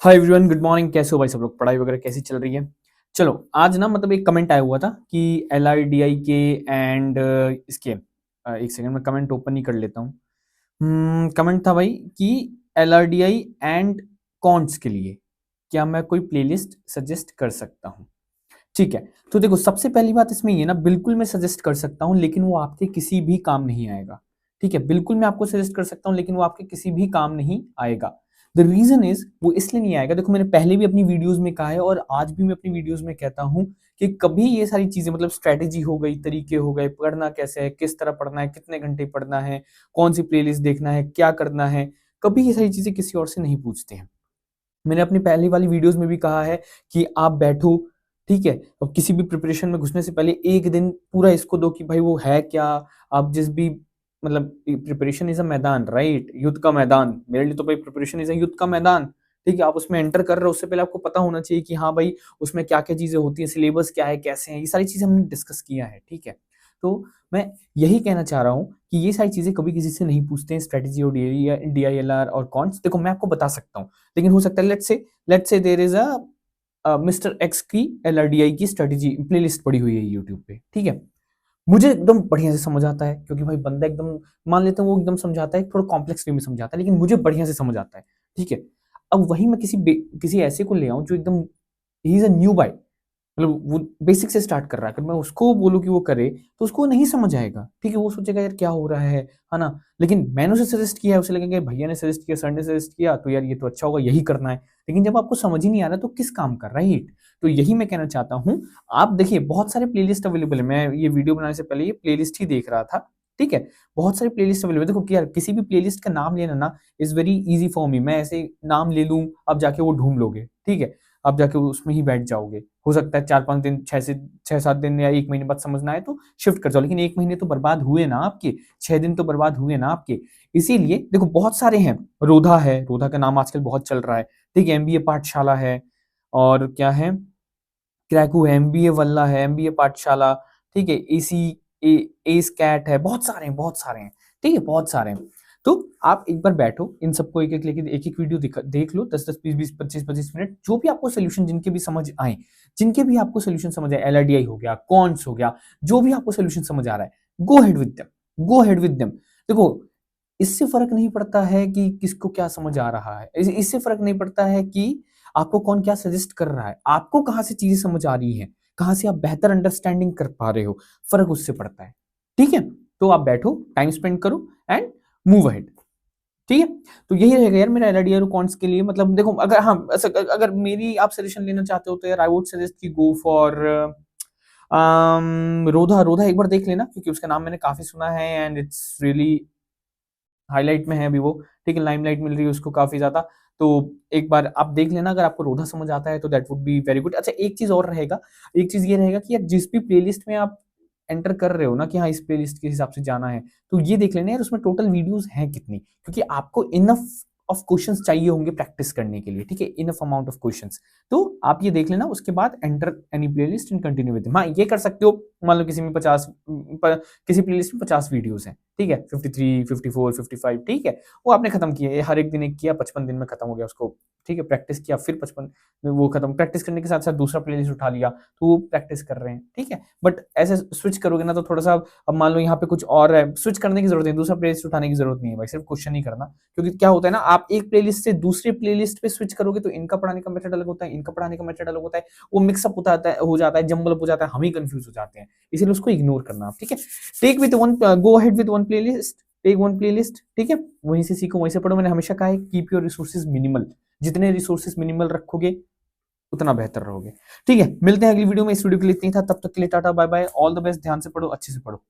Hi everyone, good morning. कैसे हो भाई सब लोग? पढ़ाई वगैरह कैसी चल रही है? चलो, आज ना मतलब एक कमेंट आया हुआ था कि LRDI के एंड इसके एक सेकंड में कमेंट ओपन ही कर लेता हूँ। कमेंट था भाई कि LRDI एंड कॉन्ट्स के लिए क्या मैं कोई प्लेलिस्ट सजेस्ट कर सकता हूँ? ठीक है, तो देखो सबसे पहली बात इसमें ये ना, बिल्कुल मैं सजेस्ट कर सकता हूँ लेकिन वो आपके किसी भी काम नहीं आएगा। ठीक है, बिल्कुल मैं आपको सजेस्ट कर सकता हूँ लेकिन वो आपके किसी भी काम नहीं आएगा। द रीजन इज वो इसलिए नहीं आएगा, देखो मैंने पहले भी अपनी वीडियोस में कहा है और आज भी मैं अपनी वीडियोस में कहता हूँ कि कभी ये सारी चीजें मतलब स्ट्रेटेजी हो गई, तरीके हो गए, पढ़ना कैसे है, किस तरह पढ़ना है, कितने घंटे पढ़ना है, कौन सी प्लेलिस्ट देखना है, क्या करना है, कभी ये सारी चीजें किसी और से नहीं पूछते हैं। मैंने अपनी पहली वाली वीडियोस में भी कहा है कि आप बैठो, ठीक है, अब किसी भी प्रिपरेशन में घुसने से पहले एक दिन पूरा इसको दो कि भाई वो है क्या। आप जिस भी मतलब प्रिपरेशन इज अ मैदान, राइट, युद्ध का मैदान। मेरे लिए तो भाई प्रिपरेशन इज अ युद्ध का मैदान। ठीक है, आप उसमें एंटर कर रहे हो उससे पहले आपको पता होना चाहिए कि हाँ भाई उसमें क्या क्या चीजें होती है, सिलेबस क्या है, कैसे है, ये सारी चीजें हमने डिस्कस किया है। ठीक है, तो मैं यही कहना चाह रहा हूँ कि ये सारी चीजें कभी किसी से नहीं पूछते हैं, स्ट्रेटेजी और DILR और कॉन्स। देखो मैं आपको बता सकता हूँ, लेकिन हो सकता है let's say there is a mister X की LRDI की स्ट्रेटेजी प्लेलिस्ट पड़ी हुई है यूट्यूब पे। ठीक है, मुझे एकदम बढ़िया से समझ आता है क्योंकि भाई बंदा एकदम, मान लेते हैं वो एकदम समझाता है, थोड़ा कॉम्प्लेक्स वे में समझाता है, लेकिन मुझे बढ़िया से समझ आता है। ठीक है, अब वही मैं किसी ऐसे को ले आऊं जो एकदम ही इज अ न्यू बाय, मतलब वो बेसिक से स्टार्ट कर रहा है, अगर मैं उसको बोलूँ कि वो करे तो उसको नहीं समझ आएगा। ठीक है, वो सोचेगा यार क्या हो रहा है ना। लेकिन मैंने उसे सजेस्ट किया है, उसे लगेगा भैया ने सजेस्ट किया, सर ने सजेस्ट किया, तो यार ये तो अच्छा होगा, यही करना है। लेकिन जब आपको समझ ही नहीं आ रहा तो किस काम का, राइट? तो यही मैं कहना चाहता हूँ। आप देखिए बहुत सारे प्लेलिस्ट अवेलेबल है, मैं ये वीडियो बनाने से पहले ये प्लेलिस्ट ही देख रहा था। ठीक है, बहुत सारी प्लेलिस्ट अवेलेबल है। देखो कि यार किसी भी प्लेलिस्ट का नाम लेना ना is very easy for me. मैं ऐसे नाम ले लूँ, अब जाके वो ढूंढ लोगे। ठीक है, आप जाके उसमें ही बैठ जाओगे। हो सकता है 4-5 दिन, 6 7 दिन या 1 महीने बाद समझ ना आए तो शिफ्ट कर जाओ, लेकिन 1 महीने तो बर्बाद हुए ना आपके, 6 दिन तो बर्बाद हुए ना आपके। इसीलिए देखो बहुत सारे हैं, रोधा है, रोधा का नाम आजकल बहुत चल रहा है। ठीक है, MBA पाठशाला है, और क्या है, क्रैकू है, MBA वल्ला है, MBA पाठशाला। ठीक है, एस कैट है, बहुत सारे हैं, बहुत सारे हैं। ठीक है, बहुत सारे हैं। तो आप एक बार बैठो, इन सबको एक एक लेके एक एक वीडियो देख लो, 10 10 20 20 25 25 मिनट, जो भी आपको सोल्यूशन जिनके भी समझ आए, जिनके भी आपको सोल्यूशन समझ आए, LRDI हो गया, कॉन्स हो गया, जो भी आपको सोल्यूशन समझ आ रहा है, go head with them, go head with them. देखो इससे फर्क नहीं पड़ता है कि किसको क्या समझ आ रहा है, इससे फर्क नहीं पड़ता है कि आपको कौन क्या सजेस्ट कर रहा है, आपको कहाँ से चीजें समझ आ रही हैं, कहाँ से आप बेहतर अंडरस्टैंडिंग कर पा रहे हो, फर्क उससे पड़ता है। ठीक है, तो आप बैठो, टाइम स्पेंड करो एंड मूव अहेड। ठीक है, तो यही रहेगा यार मेरा LRDI और कॉन्ट्स के लिए। मतलब देखो अगर हाँ अगर मेरी आप सजेशन लेना चाहते हो तो यार आई वुड सजेस्ट कि गो फॉर रोधा। रोधा एक बार देख लेना क्योंकि उसका नाम मैंने काफी सुना है एंड इट्स रियली हाईलाइट में है अभी वो। ठीक है, लाइमलाइट मिल रही है उसको काफी ज्यादा। तो एक बार आप देख लेना, अगर आपको रोधा समझ आता है तो that would be very good. अच्छा एक चीज और रहेगा, एक चीज ये रहेगा कि यार जिस भी प्लेलिस्ट में आप एंटर कर रहे हो ना कि हाँ इस प्लेलिस्ट के हिसाब से जाना है, तो ये देख लेना यार उसमें टोटल वीडियोस हैं कितनी, क्योंकि आपको इनफ ऑफ क्वेश्चंस चाहिए होंगे प्रैक्टिस करने के लिए। ठीक है, इनफ अमाउंट ऑफ क्वेश्चंस, तो आप ये देख लेना, उसके बाद enter any playlist and continue with. हाँ ये कर सकते हो, मान लो किसी में 50 किसी प्लेलिस्ट में 50 वीडियोस हैं, ठीक है, 53 54 55, ठीक है, वो आपने खत्म किया, हर एक दिन एक किया, 55 दिन में खत्म हो गया उसको। ठीक है, प्रैक्टिस किया, फिर 55 में वो खत्म, प्रैक्टिस करने के साथ साथ दूसरा प्लेलिस्ट उठा लिया, तो वो प्रैक्टिस कर रहे हैं। ठीक है, बट ऐसे स्विच करोगे ना तो थोड़ा सा, अब मान लो यहाँ पे कुछ और है, स्विच करने की जरूरत नहीं, दूसरा प्लेलिस्ट उठाने की जरूरत नहीं है भाई, सिर्फ क्वेश्चन ही करना। क्योंकि क्या होता है ना, आप एक प्लेलिस्ट से दूसरे प्लेलिस्ट पे स्विच करोगे तो इनका पढ़ाने का मेथड अलग होता है, इनका पढ़ाने का मेथड अलग होता है, वो मिक्सअप हो जाता है, जम्बल हो जाता है, हम ही कंफ्यूज हो जाते हैं, इसीलिए उसको इग्नोर करना आप। ठीक है, take with one, go ahead with one playlist, take one playlist. ठीक है, वहीं से सीखो, वहीं से पढ़ो। मैंने हमेशा कहा है कीप योर रिसोर्सेज मिनिमल, जितने रिसोर्सेज मिनिमल रखोगे उतना बेहतर रहोगे। ठीक है, मिलते हैं अगली वीडियो में। इस वीडियो के लिए इतना ही था, तब तक के लिए tata bye bye, all the best, ध्यान से पढ़ो, अच्छे से पढ़ो।